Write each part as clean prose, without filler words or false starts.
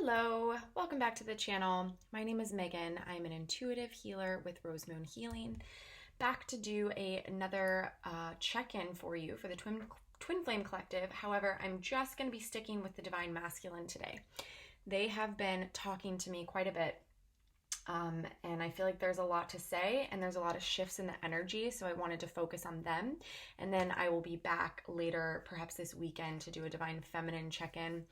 Hello, welcome back to the channel. My name is Megan. I'm an intuitive healer with Rose Moon Healing. Back to do another check-in for you for the Twin Flame Collective. However, I'm just going to be sticking with the Divine Masculine today. They have been talking to me quite a bit, and I feel like there's a lot to say and there's a lot of shifts in the energy, so I wanted to focus on them. And then I will be back later, perhaps this weekend, to do a Divine Feminine check-in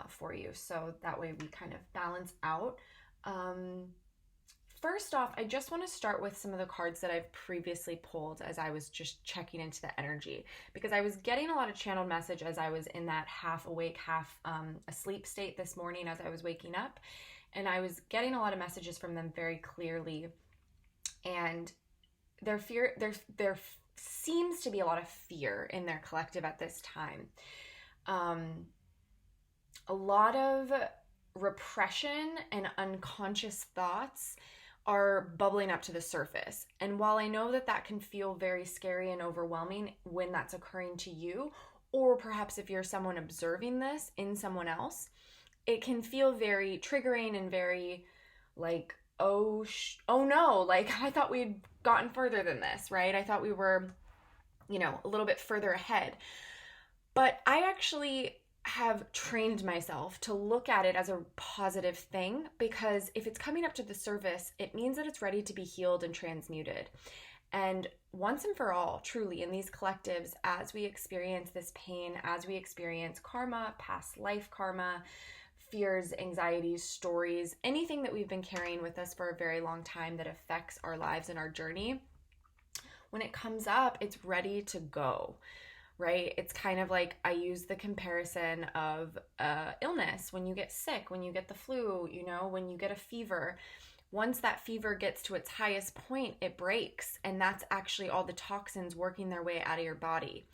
for you, so that way we kind of balance out. First off, I just want to start with some of the cards that I've previously pulled as I was just checking into the energy, because I was getting a lot of channeled message as I was in that half awake, half asleep state this morning as I was waking up, and I was getting a lot of messages from them very clearly, and there seems to be a lot of fear in their collective at this time. A lot of repression and unconscious thoughts are bubbling up to the surface. And while I know that that can feel very scary and overwhelming when that's occurring to you, or perhaps if you're someone observing this in someone else, it can feel very triggering and very like, oh no, like I thought we'd gotten further than this, right? I thought we were, a little bit further ahead. But I actually have trained myself to look at it as a positive thing, because if it's coming up to the surface, it means that it's ready to be healed and transmuted. And once and for all, truly, in these collectives, as we experience this pain, as we experience karma, past life karma, fears, anxieties, stories, anything that we've been carrying with us for a very long time that affects our lives and our journey, when it comes up, it's ready to go. Right? It's kind of like, I use the comparison of illness. When you get sick, when you get the flu, when you get a fever, once that fever gets to its highest point, it breaks. And that's actually all the toxins working their way out of your body.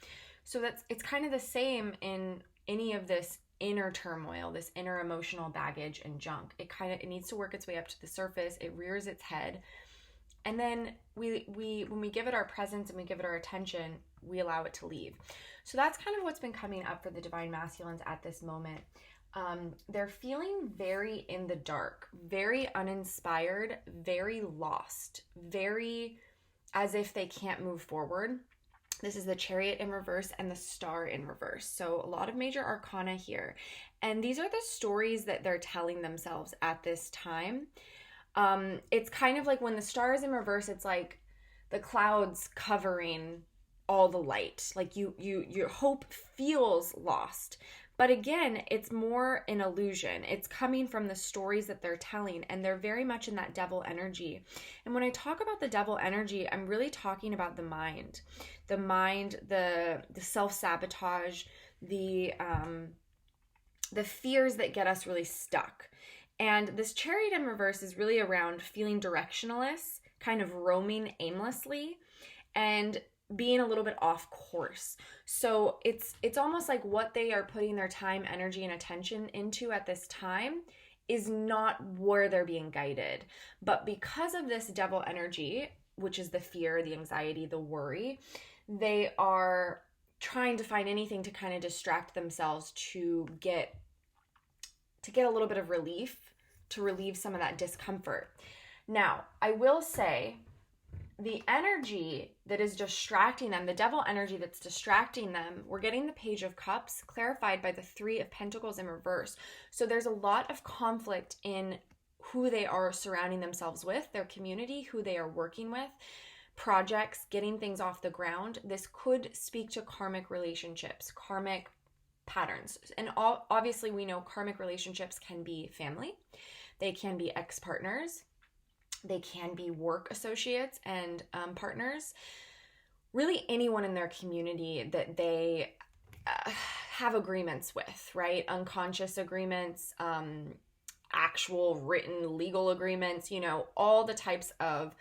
So it's kind of the same in any of this inner turmoil, this inner emotional baggage and junk. It needs to work its way up to the surface. It rears its head. And then when we give it our presence and we give it our attention, we allow it to leave. So that's kind of what's been coming up for the Divine Masculines at this moment. They're feeling very in the dark, very uninspired, very lost, very as if they can't move forward. This is the Chariot in reverse and the Star in reverse. So a lot of major arcana here. And these are the stories that they're telling themselves at this time. It's kind of like when the Star is in reverse, it's like the clouds covering all the light. Like your hope feels lost. But again, it's more an illusion. It's coming from the stories that they're telling, and they're very much in that devil energy. And when I talk about the devil energy, I'm really talking about the mind, the self-sabotage, the fears that get us really stuck. And this Chariot in reverse is really around feeling directionless, kind of roaming aimlessly, and being a little bit off course. So it's almost like what they are putting their time, energy, and attention into at this time is not where they're being guided. But because of this devil energy, which is the fear, the anxiety, the worry, they are trying to find anything to kind of distract themselves to get a little bit of relief, to relieve some of that discomfort. Now, I will say the energy that is distracting them, the devil energy that's distracting them, we're getting the Page of Cups clarified by the Three of Pentacles in reverse. So there's a lot of conflict in who they are surrounding themselves with, their community, who they are working with, projects, getting things off the ground. This could speak to karmic relationships, karmic patterns. And obviously we know karmic relationships can be family, they can be ex-partners, they can be work associates and partners, really anyone in their community that they have agreements with, right? Unconscious agreements, actual written legal agreements, all the types of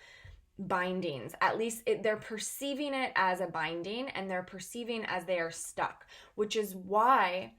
bindings. At least they're perceiving it as a binding, and they're perceiving as they are stuck, which is why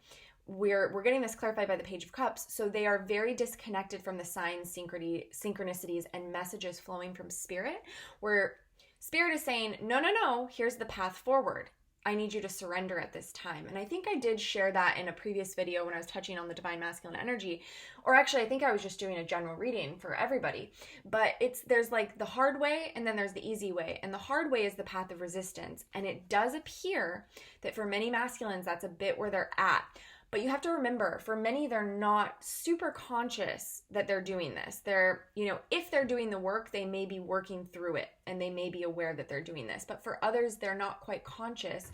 we're getting this clarified by the Page of Cups. So they are very disconnected from the signs, synchronicities, and messages flowing from Spirit, where Spirit is saying, no, here's the path forward. I need you to surrender at this time. And I think I did share that in a previous video when I was touching on the divine masculine energy, or actually I think I was just doing a general reading for everybody. But there's like the hard way and then there's the easy way. And the hard way is the path of resistance. And it does appear that for many masculines, that's a bit where they're at. But you have to remember, for many, they're not super conscious that they're doing this. If they're doing the work, they may be working through it and they may be aware that they're doing this. But for others, they're not quite conscious.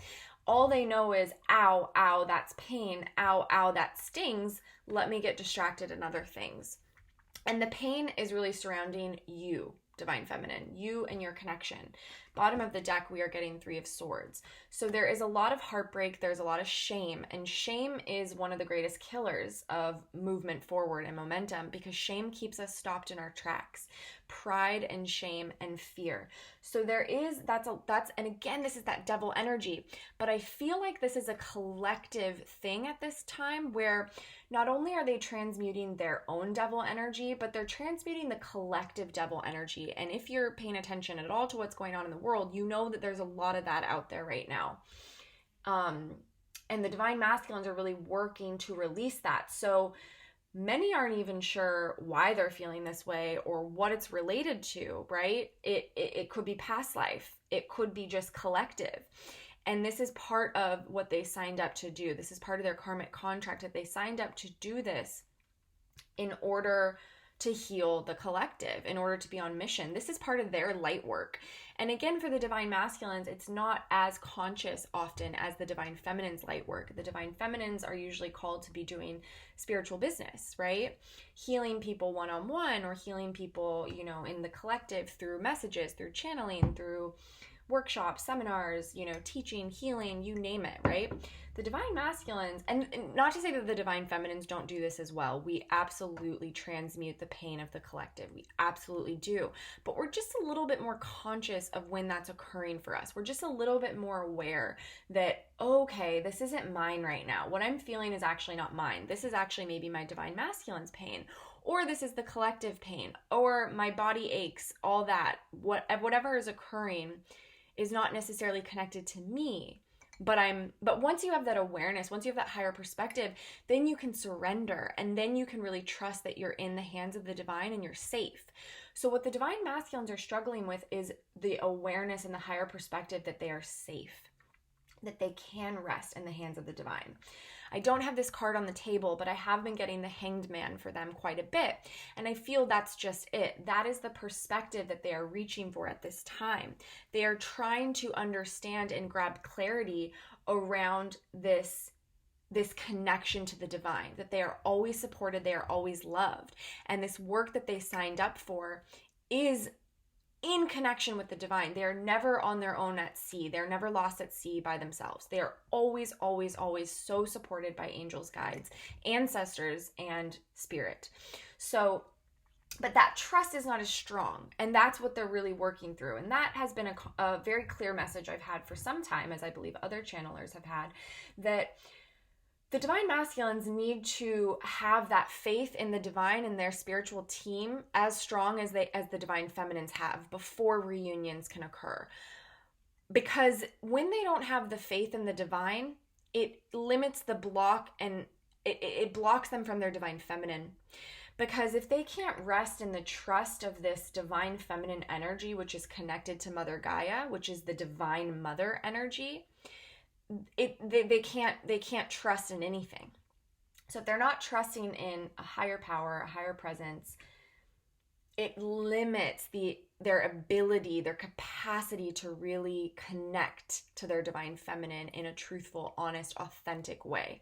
All they know is, ow, ow, that's pain. Ow, ow, that stings. Let me get distracted in other things. And the pain is really surrounding you, divine feminine, you and your connection. Bottom of the deck, we are getting 3 of Swords. So there is a lot of heartbreak. There's a lot of shame. And shame is one of the greatest killers of movement forward and momentum, because shame keeps us stopped in our tracks. Pride and shame and fear. So and again, this is that devil energy. But I feel like this is a collective thing at this time, where not only are they transmuting their own devil energy, but they're transmuting the collective devil energy. And if you're paying attention at all to what's going on in the world, you know that there's a lot of that out there right now. And the divine masculines are really working to release that. So many aren't even sure why they're feeling this way or what it's related to, right? It could be past life. It could be just collective. And this is part of what they signed up to do. This is part of their karmic contract, that they signed up to do this in order to heal the collective, in order to be on mission. This is part of their light work. And again, for the divine masculines, it's not as conscious often as the divine feminine's light work. The divine feminines are usually called to be doing spiritual business, right? Healing people one-on-one, or healing people, in the collective through messages, through channeling, through workshops, seminars, teaching, healing, you name it, right? The divine masculines, and not to say that the divine feminines don't do this as well. We absolutely transmute the pain of the collective. We absolutely do. But we're just a little bit more conscious of when that's occurring for us. We're just a little bit more aware that, okay, this isn't mine right now. What I'm feeling is actually not mine. This is actually maybe my divine masculine's pain, or this is the collective pain, or my body aches, all that. Whatever is occurring is not necessarily connected to me, but once you have that awareness, once you have that higher perspective, then you can surrender, and then you can really trust that you're in the hands of the divine and you're safe. So what the divine masculines are struggling with is the awareness and the higher perspective that they are safe, that they can rest in the hands of the divine. I don't have this card on the table, but I have been getting the Hanged Man for them quite a bit. And I feel that's just it. That is the perspective that they are reaching for at this time. They are trying to understand and grab clarity around this connection to the divine, that they are always supported, they are always loved. And this work that they signed up for is in connection with the divine. They are never on their own at sea. They're never lost at sea by themselves. They are always, always, always so supported by angels, guides, ancestors, and spirit. So, but that trust is not as strong, and that's what they're really working through. And that has been a very clear message I've had for some time, as I believe other channelers have had, that the divine masculines need to have that faith in the divine and their spiritual team as strong as the divine feminines have before reunions can occur. Because when they don't have the faith in the divine, it limits the block, and it blocks them from their divine feminine. Because if they can't rest in the trust of this divine feminine energy, which is connected to Mother Gaia, which is the divine mother energy, they can't trust in anything. So if they're not trusting in a higher power, a higher presence, it limits their ability, their capacity to really connect to their divine feminine in a truthful, honest, authentic way.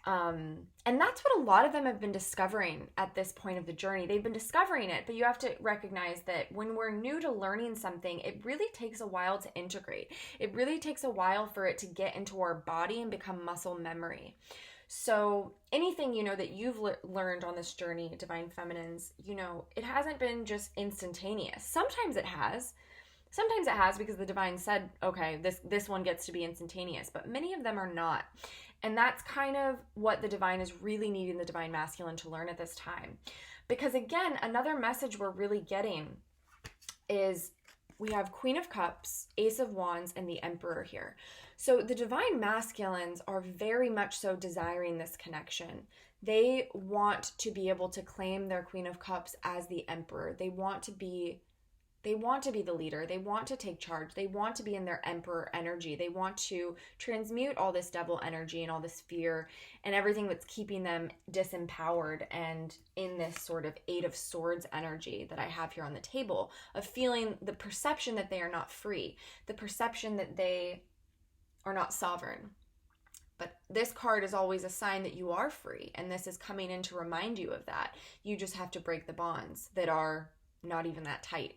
And that's what a lot of them have been discovering at this point of the journey. They've been discovering it, but you have to recognize that when we're new to learning something, it really takes a while to integrate. It really takes a while for it to get into our body and become muscle memory. So anything, that you've learned on this journey, divine feminines, it hasn't been just instantaneous. Sometimes it has. Sometimes it has because the divine said, okay, this one gets to be instantaneous, but many of them are not. And that's kind of what the divine is really needing the divine masculine to learn at this time. Because again, another message we're really getting is we have Queen of Cups, Ace of Wands, and the Emperor here. So the divine masculines are very much so desiring this connection. They want to be able to claim their Queen of Cups as the Emperor. They want to be the leader. They want to take charge. They want to be in their Emperor energy. They want to transmute all this devil energy and all this fear and everything that's keeping them disempowered and in this sort of Eight of Swords energy that I have here on the table, of feeling the perception that they are not free, the perception that they are not sovereign. But this card is always a sign that you are free, and this is coming in to remind you of that. You just have to break the bonds that are not even that tight.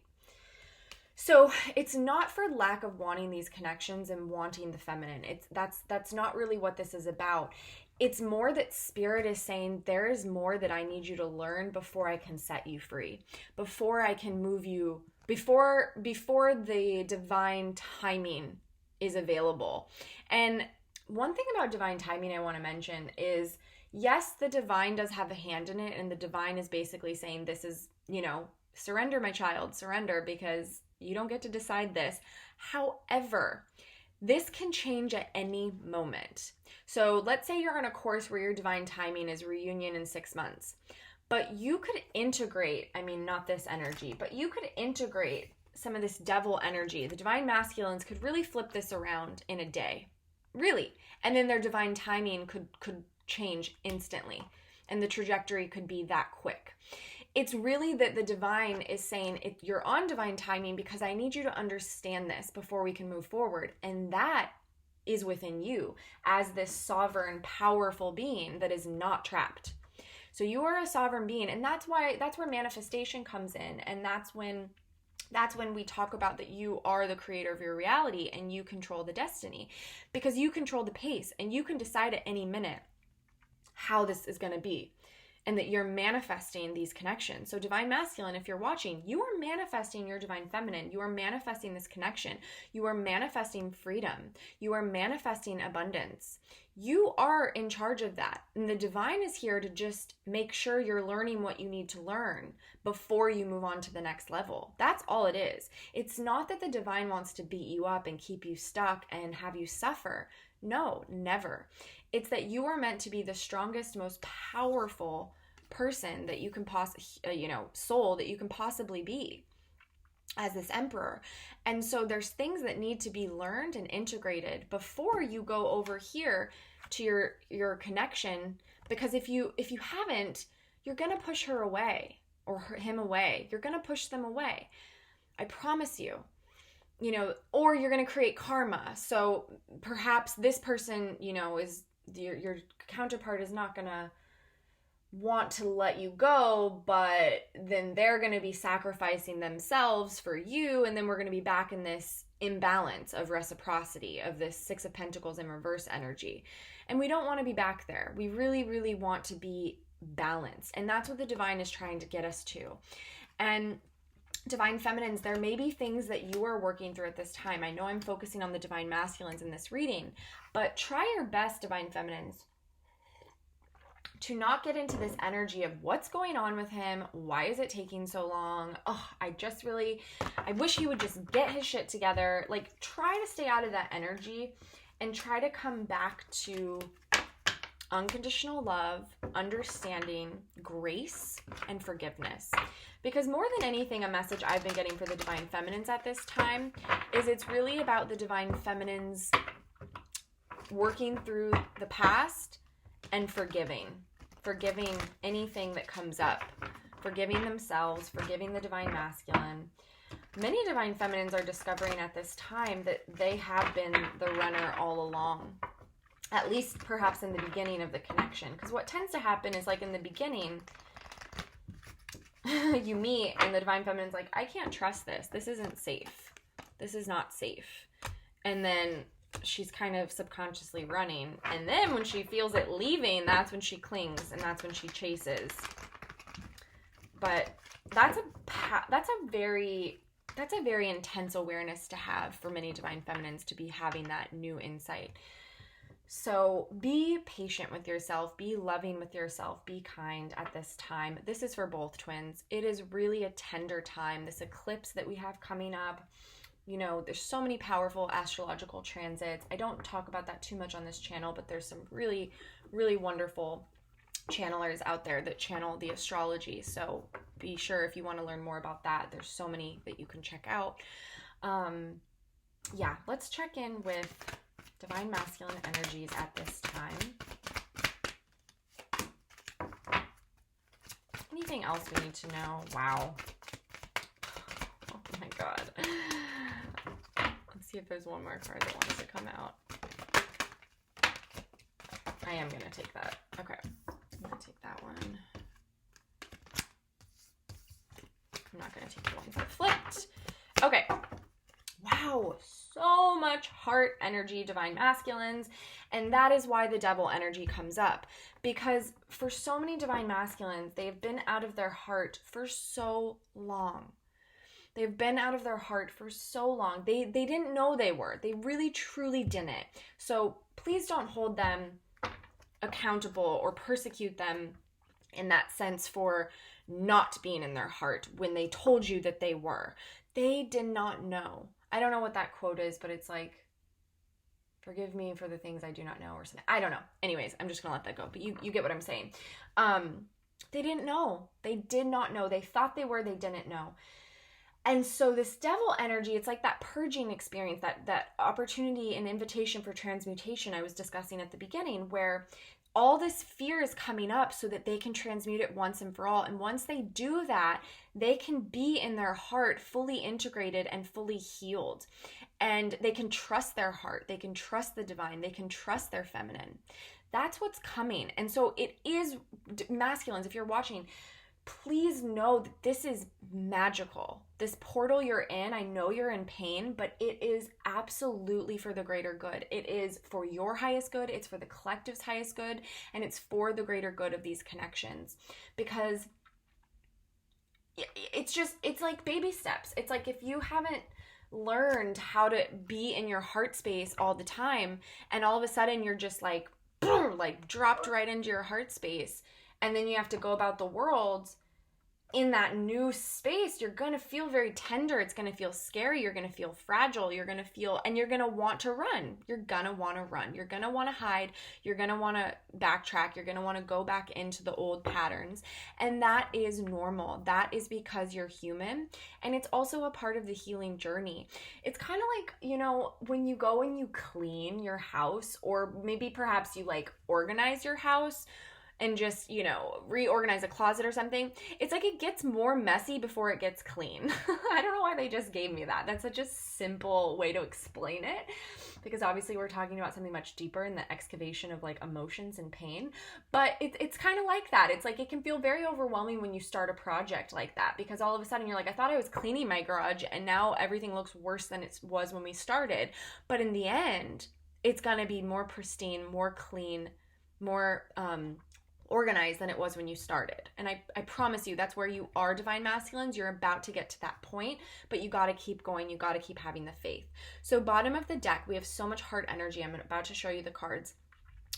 So it's not for lack of wanting these connections and wanting the feminine. That's not really what this is about. It's more that Spirit is saying there is more that I need you to learn before I can set you free, before I can move you, before the divine timing is available. And one thing about divine timing I want to mention is, yes, the divine does have a hand in it, and the divine is basically saying this is, surrender, my child, surrender, because you don't get to decide this. However, this can change at any moment. So let's say you're on a course where your divine timing is reunion in 6 months, but you could integrate, not this energy, but you could integrate some of this devil energy. The divine masculines could really flip this around in a day, really. And then their divine timing could change instantly, and the trajectory could be that quick. It's really that the divine is saying, if you're on divine timing, because I need you to understand this before we can move forward. And that is within you as this sovereign, powerful being that is not trapped. So you are a sovereign being, and that's where manifestation comes in. And that's when we talk about that you are the creator of your reality and you control the destiny, because you control the pace and you can decide at any minute how this is going to be. And that you're manifesting these connections. So divine masculine, if you're watching, you are manifesting your divine feminine. You are manifesting this connection. You are manifesting freedom. You are manifesting abundance. You are in charge of that. And the divine is here to just make sure you're learning what you need to learn before you move on to the next level. That's all it is. It's not that the divine wants to beat you up and keep you stuck and have you suffer. No, never. It's that you are meant to be the strongest, most powerful person that you can soul that you can possibly be as this emperor. And so there's things that need to be learned and integrated before you go over here to your connection, because if you haven't, you're going to push her away or him away. You're going to push them away. I promise you. Or you're going to create karma. So perhaps this person, is your counterpart is not going to want to let you go, but then they're going to be sacrificing themselves for you. And then we're going to be back in this imbalance of reciprocity, of this Six of Pentacles in reverse energy. And we don't want to be back there. We really, really want to be balanced. And that's what the divine is trying to get us to. And divine feminines, there may be things that you are working through at this time. I know I'm focusing on the divine masculines in this reading, but try your best, divine feminines, to not get into this energy of what's going on with him. Why is it taking so long? I wish he would just get his shit together. Like, try to stay out of that energy and try to come back to unconditional love, understanding, grace, and forgiveness. Because more than anything, a message I've been getting for the divine feminines at this time is it's really about the divine feminines working through the past and forgiving anything that comes up, forgiving themselves, forgiving the divine masculine. Many divine feminines are discovering at this time that they have been the runner all along, at least perhaps in the beginning of the connection. Because what tends to happen is, like, in the beginning, you meet and the divine feminine's like, I can't trust this. This isn't safe. This is not safe. And then she's kind of subconsciously running. And then when she feels it leaving, that's when she clings and that's when she chases. But that's a very intense awareness to have for many divine feminines, to be having that new insight. So be patient with yourself, be loving with yourself, be kind at this time. This is for both twins. It is really a tender time. This eclipse that we have coming up, you know, there's so many powerful astrological transits. I don't talk about that too much on this channel, but there's some really, really wonderful channelers out there that channel the astrology. So be sure if you want to learn more about that, there's so many that you can check out. Yeah, let's check in with divine masculine energies at this time. Anything else we need to know? Wow. Oh my God. Let's see if there's one more card that wants to come out. I am going to take that. Okay. I'm going to take that one. I'm not going to take the ones that flipped. Okay. Wow, so much heart energy, divine masculines, and that is why the devil energy comes up, because for so many divine masculines, they've been out of their heart for so long. They've been out of their heart for so long. They didn't know they were. They really, truly didn't. So please don't hold them accountable or persecute them in that sense for not being in their heart when they told you that they were. They did not know. I don't know what that quote is, but it's like, forgive me for the things I do not know or something. I don't know. Anyways, I'm just going to let that go. But you get what I'm saying. They didn't know. They did not know. They thought they were. They didn't know. And so this devil energy, it's like that purging experience, that opportunity and invitation for transmutation I was discussing at the beginning, where all this fear is coming up so that they can transmute it once and for all. And once they do that, they can be in their heart fully integrated and fully healed. And they can trust their heart. They can trust the divine. They can trust their feminine. That's what's coming. And so it is, masculines, if you're watching, please know that this is magical. This portal you're in, I know you're in pain, but it is absolutely for the greater good. It is for your highest good, it's for the collective's highest good, and it's for the greater good of these connections. Because it's like baby steps. It's like if you haven't learned how to be in your heart space all the time, and all of a sudden you're just like dropped right into your heart space, and then you have to go about the world in that new space, you're going to feel very tender. It's going to feel scary. You're going to feel fragile. You're going to feel, and you're going to want to run. You're going to want to run. You're going to want to hide. You're going to want to backtrack. You're going to want to go back into the old patterns. And that is normal. That is because you're human. And it's also a part of the healing journey. It's kind of like, you know, when you go and you clean your house, or maybe perhaps you like organize your house, and just, you know, reorganize a closet or something. It's like it gets more messy before it gets clean. I don't know why they just gave me that. That's such a simple way to explain it, because obviously we're talking about something much deeper in the excavation of like emotions and pain. But it's kind of like that. It's like it can feel very overwhelming when you start a project like that, because all of a sudden you're like, I thought I was cleaning my garage and now everything looks worse than it was when we started. But in the end, it's going to be more pristine, more clean, more organized than it was when you started. And I promise you, that's where you are, divine masculines. You're about to get to that point, but you got to keep going. You got to keep having the faith. So bottom of the deck, we have so much heart energy. I'm about to show you the cards,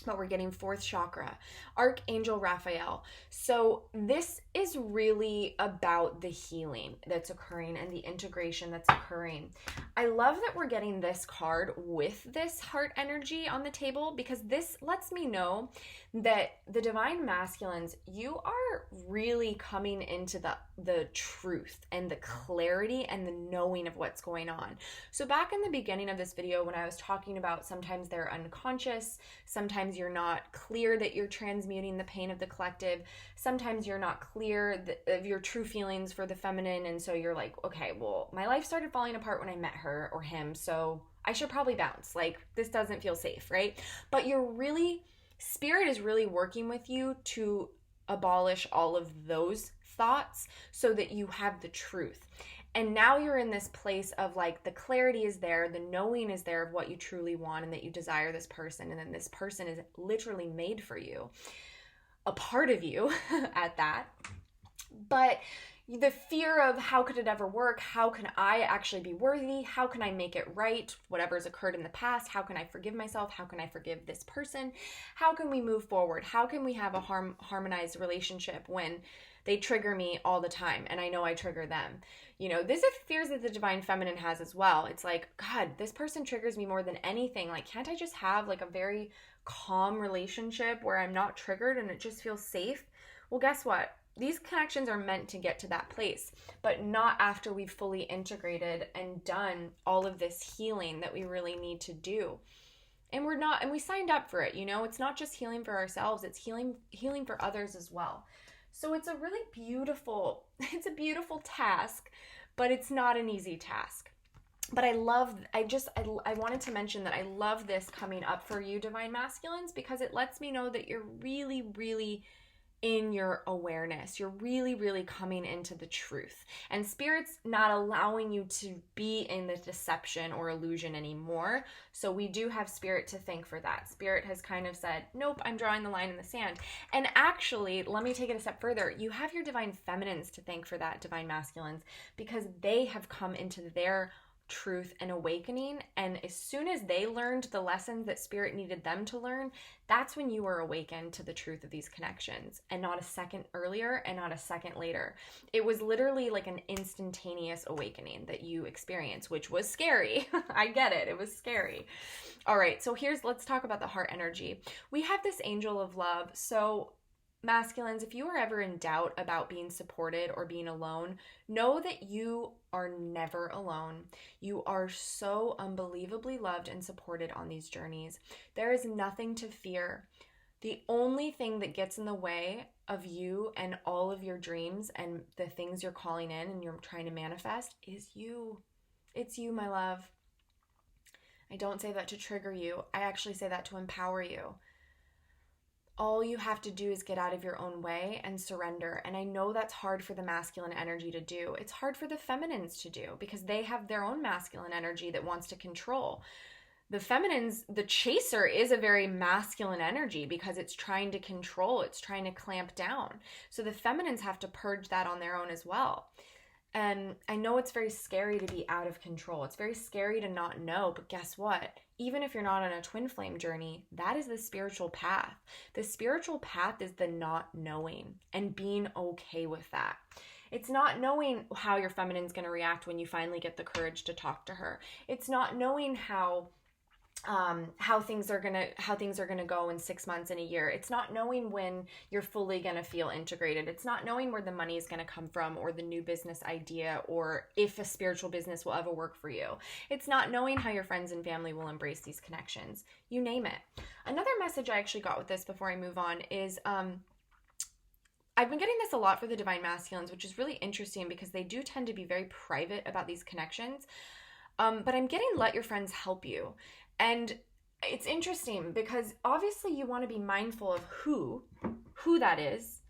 but we're getting fourth chakra, Archangel Raphael. So this is really about the healing that's occurring and the integration that's occurring. I love that we're getting this card with this heart energy on the table, because this lets me know that the divine masculines, you are really coming into the truth and the clarity and the knowing of what's going on. So back in the beginning of this video, when I was talking about sometimes they're unconscious, sometimes you're not clear that you're transmuting the pain of the collective, sometimes you're not clear of your true feelings for the feminine, and so you're like, okay, well, my life started falling apart when I met her or him, so I should probably bounce. Like, this doesn't feel safe, right? But Spirit is really working with you to abolish all of those thoughts so that you have the truth. And now you're in this place of like, the clarity is there, the knowing is there of what you truly want and that you desire this person. And then this person is literally made for you, a part of you at that. But the fear of how could it ever work? How can I actually be worthy? How can I make it right? Whatever's occurred in the past, how can I forgive myself? How can I forgive this person? How can we move forward? How can we have a harmonized relationship when they trigger me all the time and I know I trigger them? You know, these are fears that the divine feminine has as well. It's like, God, this person triggers me more than anything. Like, can't I just have like a very calm relationship where I'm not triggered and it just feels safe? Well, guess what? These connections are meant to get to that place, but not after we've fully integrated and done all of this healing that we really need to do. And we signed up for it, you know? It's not just healing for ourselves, it's healing for others as well. So it's a really beautiful, it's a beautiful task, but it's not an easy task. But I wanted to mention that I love this coming up for you, divine masculines, because it lets me know that you're really, really in your awareness. You're really, really coming into the truth. And Spirit's not allowing you to be in the deception or illusion anymore. So we do have Spirit to thank for that. Spirit has kind of said, nope, I'm drawing the line in the sand. And actually, let me take it a step further. You have your divine feminines to thank for that, divine masculines, because they have come into their truth and awakening, and as soon as they learned the lessons that Spirit needed them to learn, that's when you were awakened to the truth of these connections, and not a second earlier and not a second later. It was literally like an instantaneous awakening that you experienced, which was scary. I get it. It was scary. All right, so let's talk about the heart energy. We have this angel of love. So masculines, if you are ever in doubt about being supported or being alone, know that you are never alone. You are so unbelievably loved and supported on these journeys. There is nothing to fear. The only thing that gets in the way of you and all of your dreams and the things you're calling in and you're trying to manifest is you. It's you, my love. I don't say that to trigger you. I actually say that to empower you. All you have to do is get out of your own way and surrender. And I know that's hard for the masculine energy to do. It's hard for the feminines to do because they have their own masculine energy that wants to control. The feminines, the chaser is a very masculine energy because it's trying to control, it's trying to clamp down. So the feminines have to purge that on their own as well. And I know it's very scary to be out of control. It's very scary to not know, but guess what? Even if you're not on a twin flame journey, that is the spiritual path. The spiritual path is the not knowing and being okay with that. It's not knowing how your feminine's going to react when you finally get the courage to talk to her. It's not knowing how things are gonna go in 6 months and a year. It's not knowing when you're fully gonna feel integrated. It's not knowing where the money is gonna come from or the new business idea or if a spiritual business will ever work for you. It's not knowing how your friends and family will embrace these connections. You name it. Another message I actually got with this before I move on is I've been getting this a lot for the divine masculines, which is really interesting because they do tend to be very private about these connections. But I'm getting let your friends help you. And it's interesting because obviously you want to be mindful of who that is.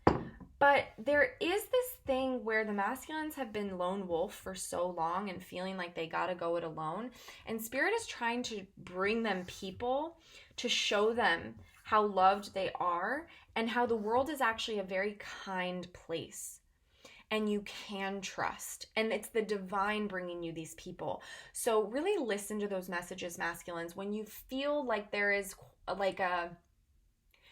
But there is this thing where the masculines have been lone wolf for so long and feeling like they got to go it alone. And Spirit is trying to bring them people to show them how loved they are and how the world is actually a very kind place. And you can trust. And it's the divine bringing you these people. So really listen to those messages, masculines. When you feel like there is like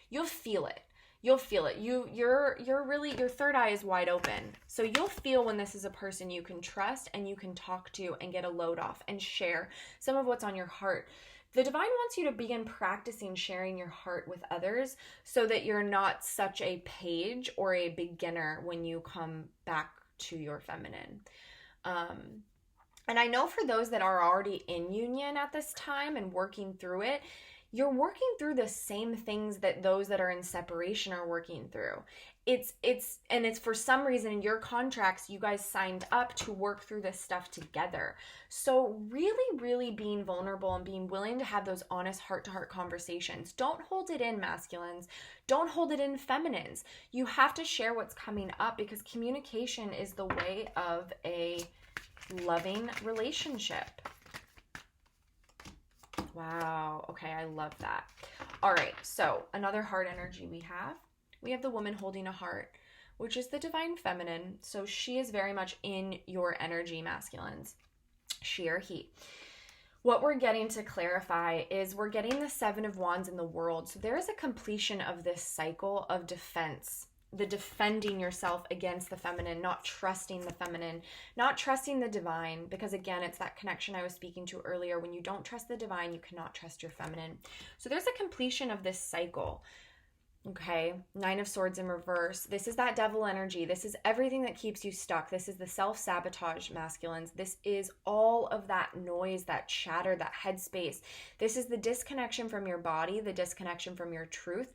you'll feel it. You'll feel it. You're really, your third eye is wide open. So you'll feel when this is a person you can trust and you can talk to and get a load off and share some of what's on your heart. The divine wants you to begin practicing sharing your heart with others so that you're not such a page or a beginner when you come back to your feminine. And I know for those that are already in union at this time and working through it, you're working through the same things that those that are in separation are working through. It's for some reason in your contracts, you guys signed up to work through this stuff together. So really, really being vulnerable and being willing to have those honest heart-to-heart conversations. Don't hold it in, masculines. Don't hold it in, feminines. You have to share what's coming up because communication is the way of a loving relationship. Wow. Okay, I love that. All right, so another heart energy we have the woman holding a heart. which is the divine feminine. So she is very much in your energy, masculines, she or he. What we're getting to clarify is we're getting the Seven of Wands in the world. So there is a completion of this cycle of defense, the defending yourself against the feminine, not trusting the feminine, not trusting the divine, because again, it's that connection I was speaking to earlier. When you don't trust the divine, you cannot trust your feminine. So there's a completion of this cycle. Okay, Nine of Swords in reverse. This is that devil energy. This is everything that keeps you stuck. This is the self-sabotage, masculines. This is all of that noise, that chatter, that headspace. This is the disconnection from your body, the disconnection from your truth,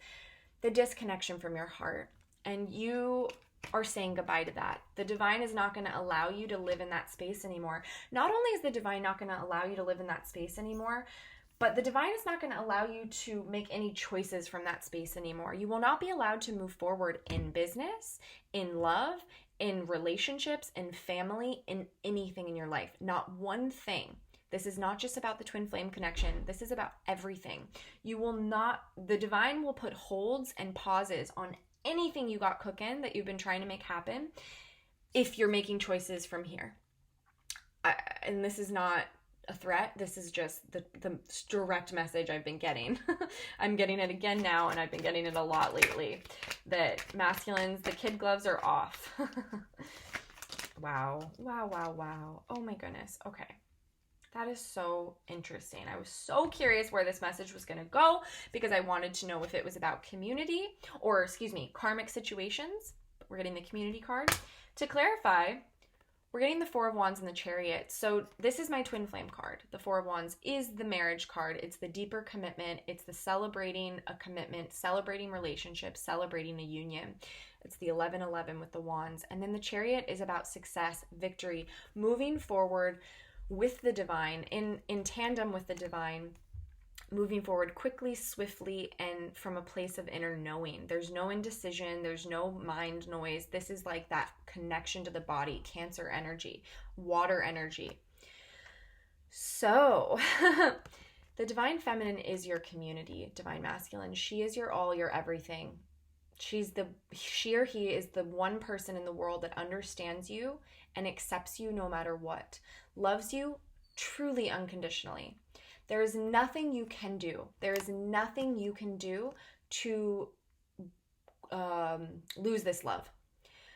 the disconnection from your heart. And you are saying goodbye to that. The divine is not going to allow you to live in that space anymore. Not only is the divine not going to allow you to live in that space anymore, but the divine is not going to allow you to make any choices from that space anymore. You will not be allowed to move forward in business, in love, in relationships, in family, in anything in your life. Not one thing. This is not just about the twin flame connection. This is about everything. You will not, the divine will put holds and pauses on anything you got cooking that you've been trying to make happen if you're making choices from here. And this is not a threat. This is just the direct message I've been getting. I'm getting it again now, and I've been getting it a lot lately, that masculines, the kid gloves are off. Wow. Oh my goodness. Okay. That is so interesting. I was so curious where this message was going to go, because I wanted to know if it was about community or, karmic situations. We're getting the community card. To clarify, we're getting the Four of Wands and the Chariot. So this is my twin flame card. The Four of Wands is the marriage card. It's the deeper commitment. It's the celebrating a commitment, celebrating relationships, celebrating a union. It's the 11-11 with the Wands. And then the Chariot is about success, victory, moving forward with the divine, in tandem with the divine, moving forward quickly, swiftly, and from a place of inner knowing. There's no indecision. There's no mind noise. This is like that connection to the body, Cancer energy, water energy. So the divine feminine is your community, divine masculine. She is your all, your everything. She or he is the one person in the world that understands you and accepts you no matter what, loves you truly unconditionally. There is nothing you can do. There is nothing you can do to lose this love.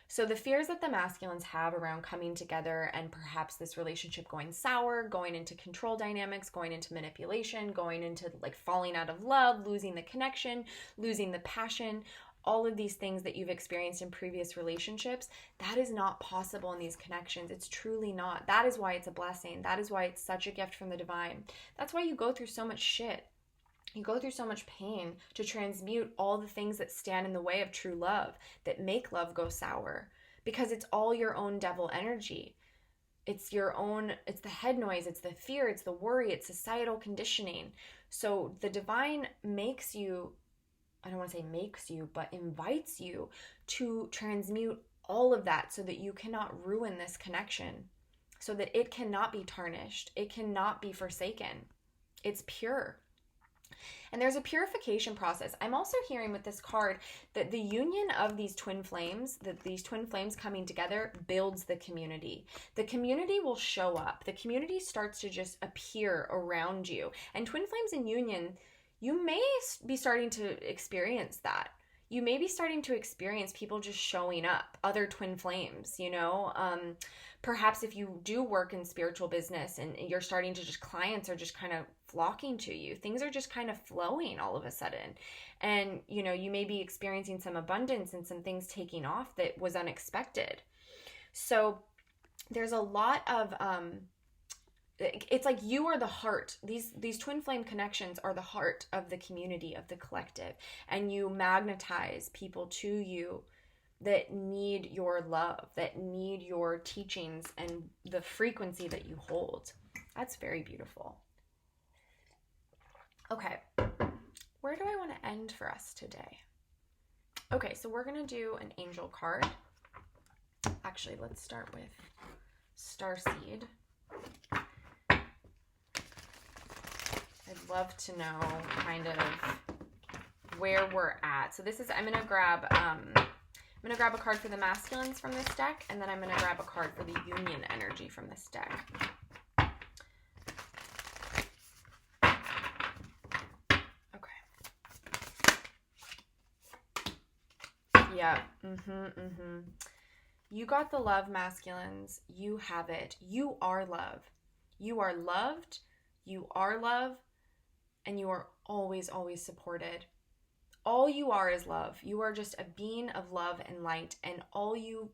So the fears that the masculines have around coming together and perhaps this relationship going sour, going into control dynamics, going into manipulation, going into like falling out of love, losing the connection, losing the passion, all of these things that you've experienced in previous relationships, that is not possible in these connections. It's truly not. That is why it's a blessing. That is why it's such a gift from the divine. That's why you go through so much shit. You go through so much pain to transmute all the things that stand in the way of true love, that make love go sour, because it's all your own devil energy. It's your own, it's the head noise, it's the fear, it's the worry, it's societal conditioning. So the divine makes you, I don't want to say makes you, but invites you to transmute all of that so that you cannot ruin this connection, so that it cannot be tarnished. It cannot be forsaken. It's pure. And there's a purification process. I'm also hearing with this card that the union of these twin flames, that these twin flames coming together builds the community. The community will show up. The community starts to just appear around you. And twin flames in union, you may be starting to experience that. You may be starting to experience people just showing up, other twin flames, perhaps if you do work in spiritual business and you're starting to just, clients are just kind of flocking to you. Things are just kind of flowing all of a sudden. And, you may be experiencing some abundance and some things taking off that was unexpected. So there's a lot of, it's like you are the heart. These twin flame connections are the heart of the community, of the collective, and you magnetize people to you that need your love, that need your teachings and the frequency that you hold. That's very beautiful. Okay, where do I want to end for us today? Okay, so we're going to do an angel card. Actually, let's start with Starseed. I'd love to know kind of where we're at. So this is, I'm going to grab going to grab a card for the masculines from this deck, and then I'm going to grab a card for the union energy from this deck. Yeah. You got the love, masculines. You have it. You are love. You are loved. You are love. And you are always, always supported. All you are is love. You are just a being of love and light. And all you've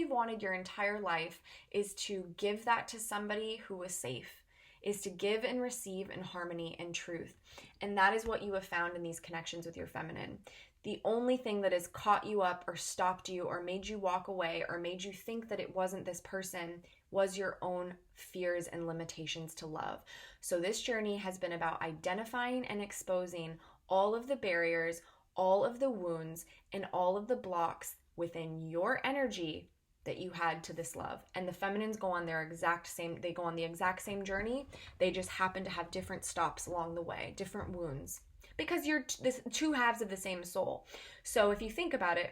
wanted your entire life is to give that to somebody who was safe, is to give and receive in harmony and truth. And that is what you have found in these connections with your feminine. The only thing that has caught you up or stopped you or made you walk away or made you think that it wasn't this person was your own fears and limitations to love. So this journey has been about identifying and exposing all of the barriers, all of the wounds, and all of the blocks within your energy that you had to this love. And the feminines go on the exact same journey. They just happen to have different stops along the way, different wounds. Because you're the two halves of the same soul. So if you think about it,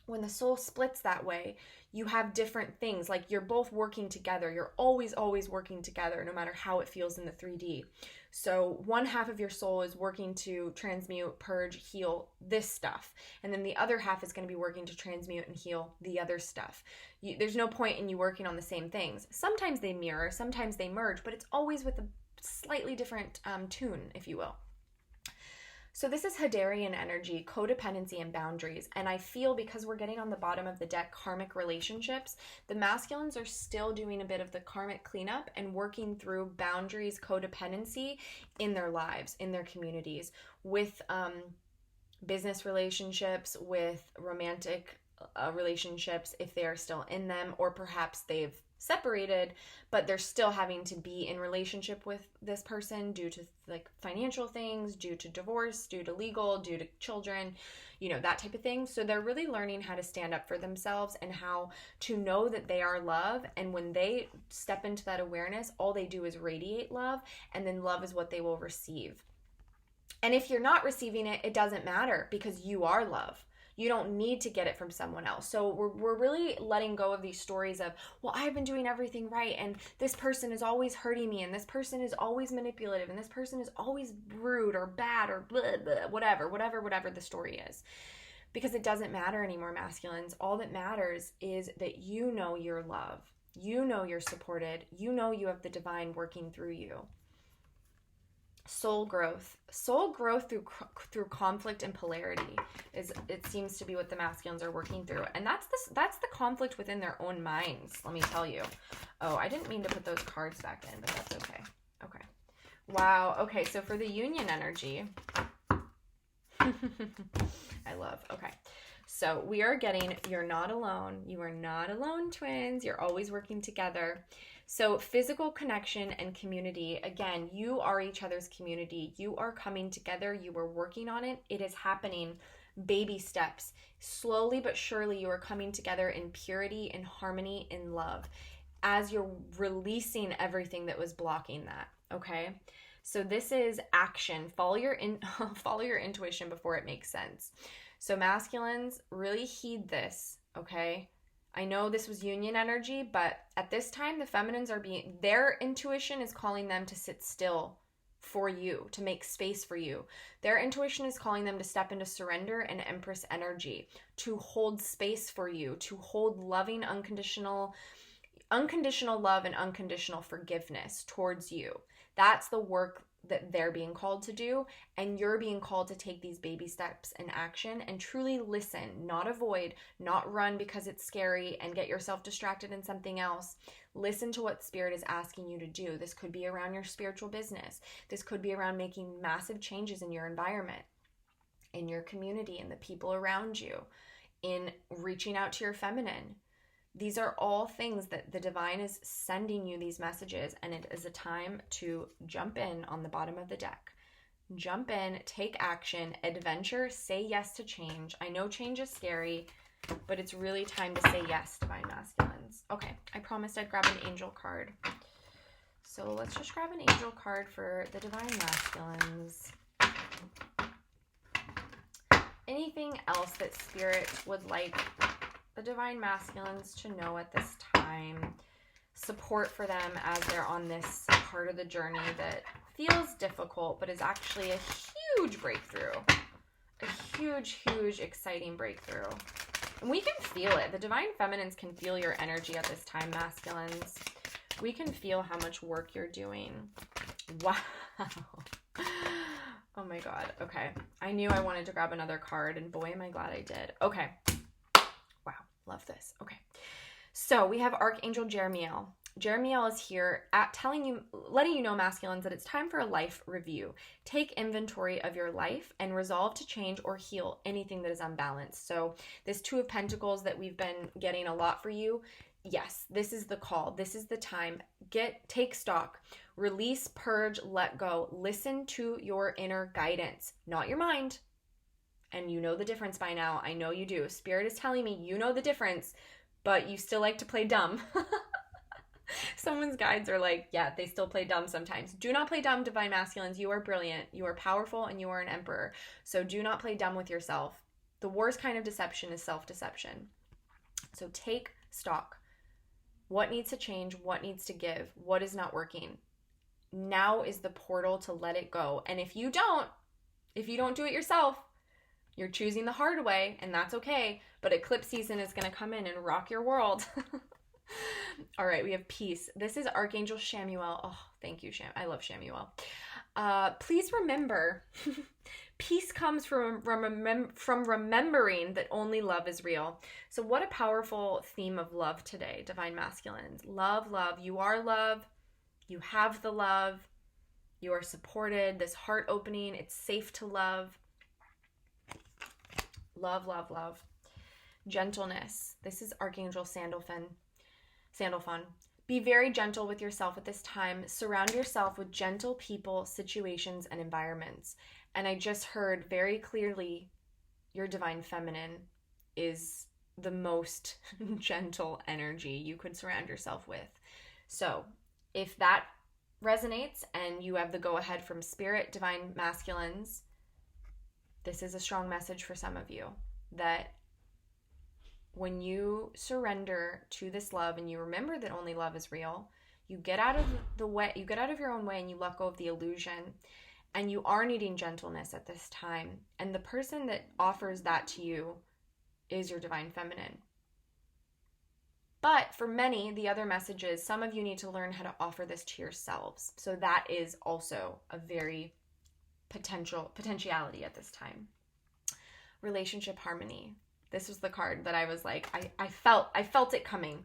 when the soul splits that way, you have different things. Like you're both working together. You're always, always working together, no matter how it feels in the 3D. So one half of your soul is working to transmute, purge, heal this stuff. And then the other half is going to be working to transmute and heal the other stuff. There's no point in you working on the same things. Sometimes they mirror, sometimes they merge, but it's always with a slightly different tune, if you will. So this is Hadarian energy, codependency, and boundaries. And I feel because we're getting on the bottom of the deck, karmic relationships, the masculines are still doing a bit of the karmic cleanup and working through boundaries, codependency in their lives, in their communities, with business relationships, with romantic relationships, if they are still in them, or perhaps they've separated, but they're still having to be in relationship with this person due to like financial things, due to divorce, due to legal, due to children, that type of thing. So they're really learning how to stand up for themselves and how to know that they are love. And when they step into that awareness, all they do is radiate love, and then love is what they will receive. And if you're not receiving it, it doesn't matter, because you are love. You don't need to get it from someone else. So we're really letting go of these stories of, well, I've been doing everything right, and this person is always hurting me, and this person is always manipulative, and this person is always rude or bad or blah, blah, whatever the story is. Because it doesn't matter anymore, masculines. All that matters is that you know you're love. You know you're supported. You know you have the divine working through you. Soul growth through conflict and polarity it seems to be what the masculines are working through, and that's the conflict within their own minds. Let me tell you. Oh, I didn't mean to put those cards back in, but that's okay. Okay. Wow. Okay, so for the union energy, I love. Okay. So we are getting, you're not alone. You are not alone, twins. You're always working together. So physical connection and community, again, you are each other's community. You are coming together. You are working on it. It is happening. Baby steps. Slowly but surely you are coming together in purity, in harmony, in love, as you're releasing everything that was blocking that, okay? So this is action. Follow your intuition before it makes sense. So masculines, really heed this, okay? I know this was union energy, but at this time, the feminines their intuition is calling them to sit still for you, to make space for you. Their intuition is calling them to step into surrender and Empress energy, to hold space for you, to hold loving, unconditional love and unconditional forgiveness towards you. That's the work that they're being called to do, and you're being called to take these baby steps in action and truly listen, not avoid, not run because it's scary and get yourself distracted in something else. Listen to what Spirit is asking you to do. This could be around your spiritual business. This could be around making massive changes in your environment, in your community, in the people around you, in reaching out to your feminine. These are all things that the divine is sending you these messages, and it is a time to jump in on the bottom of the deck. Jump in, take action, adventure, say yes to change. I know change is scary, but it's really time to say yes, divine masculines. Okay, I promised I'd grab an angel card. So let's just grab an angel card for the divine masculines. Anything else that Spirit would like the divine masculines to know at this time. Support for them as they're on this part of the journey that feels difficult, but is actually a huge breakthrough. A huge, huge, exciting breakthrough. And we can feel it. The divine feminines can feel your energy at this time, masculines. We can feel how much work you're doing. Wow. Oh my God. Okay. I knew I wanted to grab another card, and boy, am I glad I did. Okay. Wow. Love this. Okay. So we have Archangel Jeremiel. Jeremiel is here at letting you know, masculines, that it's time for a life review. Take inventory of your life and resolve to change or heal anything that is unbalanced. So this Two of Pentacles that we've been getting a lot for you, yes, this is the call. This is the time. Take stock, release, purge, let go. Listen to your inner guidance, not your mind. And you know the difference by now. I know you do. Spirit is telling me you know the difference, but you still like to play dumb. Someone's guides are like, yeah, they still play dumb sometimes. Do not play dumb, divine masculines. You are brilliant. You are powerful, and you are an emperor. So do not play dumb with yourself. The worst kind of deception is self-deception. So take stock. What needs to change? What needs to give? What is not working? Now is the portal to let it go. And if you don't do it yourself, you're choosing the hard way, and that's okay. But eclipse season is going to come in and rock your world. All right, we have peace. This is Archangel Shamuel. Oh, thank you, I love Shamuel. Please remember, peace comes from remembering that only love is real. So what a powerful theme of love today, divine masculines. Love, love. You are love. You have the love. You are supported. This heart opening. It's safe to love. Love, love, love. Gentleness. This is Archangel Sandalphon. Be very gentle with yourself at this time. Surround yourself with gentle people, situations, and environments. And I just heard very clearly your divine feminine is the most gentle energy you could surround yourself with. So if that resonates and you have the go-ahead from Spirit, divine masculines, this is a strong message for some of you, that when you surrender to this love and you remember that only love is real, you get out of your own way, and you let go of the illusion, and you are needing gentleness at this time. And the person that offers that to you is your divine feminine. But for many, the other message is some of you need to learn how to offer this to yourselves. So that is also a very potentiality at this time. Relationship harmony. This was the card that I was like, I felt it coming.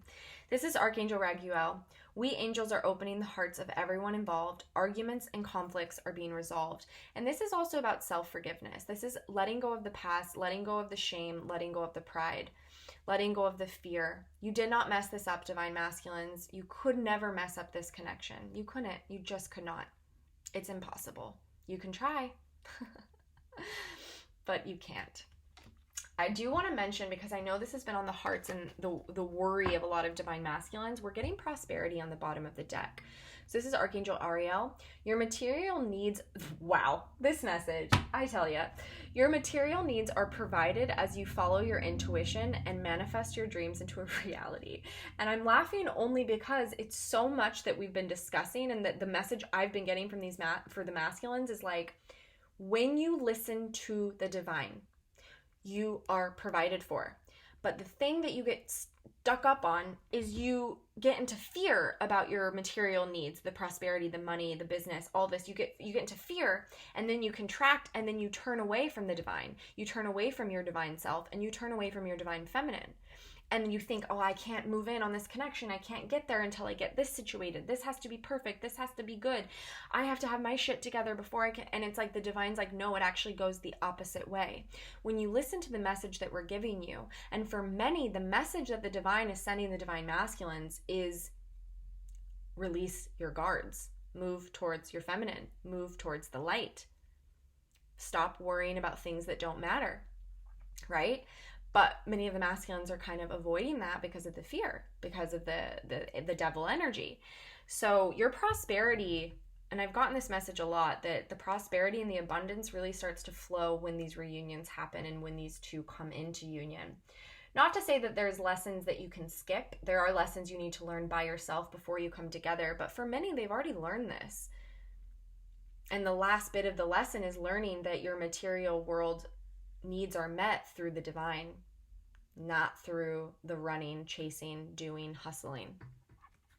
This is Archangel Raguel. We angels are opening the hearts of everyone involved. Arguments and conflicts are being resolved. And this is also about self-forgiveness. This is letting go of the past, letting go of the shame, letting go of the pride, letting go of the fear. You did not mess this up, divine masculines. You could never mess up this connection. You couldn't. You just could not. It's impossible. You can try, but you can't. I do want to mention, because I know this has been on the hearts and the worry of a lot of divine masculines, we're getting prosperity on the bottom of the deck. So this is Archangel Ariel. Your material needs, wow, this message, I tell you, your material needs are provided as you follow your intuition and manifest your dreams into a reality. And I'm laughing only because it's so much that we've been discussing, and that the message I've been getting from for the masculines is like, when you listen to the divine, you are provided for. But the thing that you get stuck up on is you get into fear about your material needs, the prosperity, the money, the business, all this. You get into fear, and then you contract, and then you turn away from the divine. You turn away from your divine self, and you turn away from your divine feminine. And you think, oh, I can't move in on this connection. I can't get there until I get this situated. This has to be perfect. This has to be good. I have to have my shit together before I can. And it's like the divine's like, no, it actually goes the opposite way. When you listen to the message that we're giving you, and for many, the message that the divine is sending the divine masculines is release your guards. Move towards your feminine. Move towards the light. Stop worrying about things that don't matter, right? But many of the masculines are kind of avoiding that because of the fear, because of the devil energy. So your prosperity, and I've gotten this message a lot, that the prosperity and the abundance really starts to flow when these reunions happen and when these two come into union. Not to say that there's lessons that you can skip. There are lessons you need to learn by yourself before you come together, but for many, they've already learned this. And the last bit of the lesson is learning that your material world needs are met through the divine, not through the running, chasing, doing, hustling.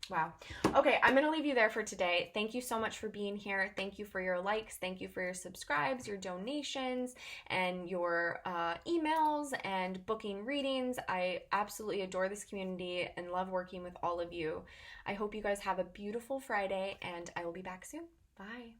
Wow. Okay, I'm going to leave you there for today. Thank you so much for being here. Thank you for your likes. Thank you for your subscribes, your donations, and your emails and booking readings. I absolutely adore this community and love working with all of you. I hope you guys have a beautiful Friday, and I will be back soon. Bye.